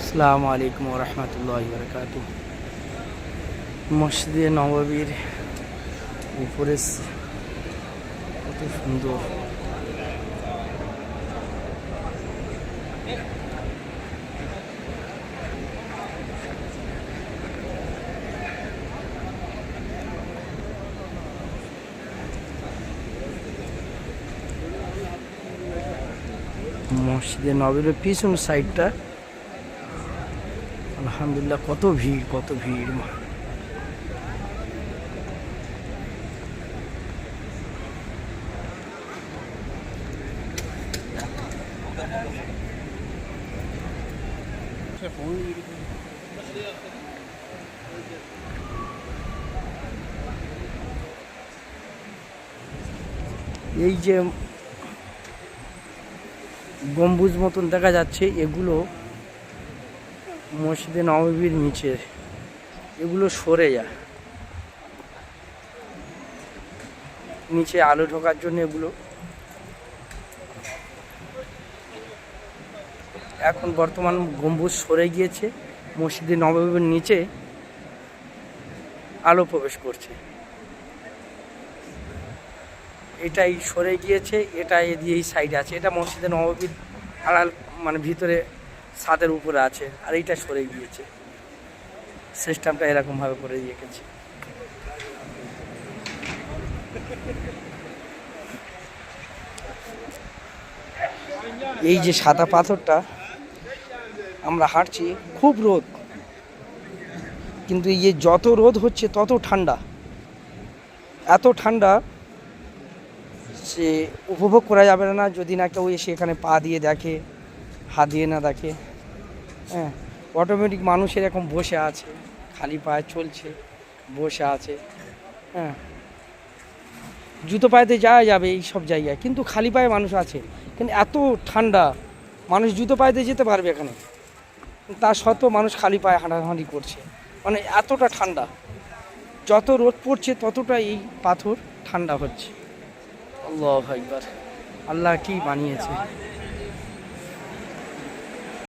আসসালামু আলাইকুম ওয়া রাহমাতুল্লাহি ওয়া বারাকাতুহু। মসজিদে নববীর উপরে কত সুন্দর। মসজিদে নববীর পিছন সাইডটা আলহামদুলিল্লাহ কত ভিড় কত ভিড়। এই যে গম্বুজ মতন দেখা যাচ্ছে, এগুলো মসজিদে নববীর নিচে, এগুলো সরে যায় নিচে আলো ঢোকার জন্য। এগুলো এখন বর্তমান গম্বুজ সরে গিয়েছে, মসজিদে নববীর নিচে আলো প্রবেশ করছে। এটাই সরে গিয়েছে, এটা এদিকে এই সাইডে আছে। এটা মসজিদে নববীর আড়াল, মানে ভিতরে ছাদের উপরে আছে, আর এইটা সরে গিয়েছে। সিস্টেমটা এরকমভাবে করে রেখেছে। এই যে সাদা পাথরটা আমরা হাঁটছি, খুব রোদ, কিন্তু এই যে যত রোদ হচ্ছে তত ঠান্ডা, এত ঠান্ডা সে উপভোগ করা যাবে না যদি না কেউ এসে এখানে পা দিয়ে দেখে, হাত দিয়ে না দেখে। হ্যাঁ, অটোমেটিক মানুষ এরকম বসে আছে, খালি পায়ে চলছে, বসে আছে। হ্যাঁ, জুতো পায়েতে যাওয়া যাবে এই সব জায়গায়, কিন্তু খালি পায়ে মানুষ আছে। কিন্তু এত ঠান্ডা, মানুষ জুতো পায়েতে যেতে পারবে এখানে, তা সত্ত্বেও মানুষ খালি পায়ে হাঁটাহাঁটি করছে। মানে এতটা ঠান্ডা, যত রোদ পড়ছে ততটা এই পাথর ঠান্ডা হচ্ছে। আল্লাহু আকবার, আল্লাহ কি বানিয়েছে।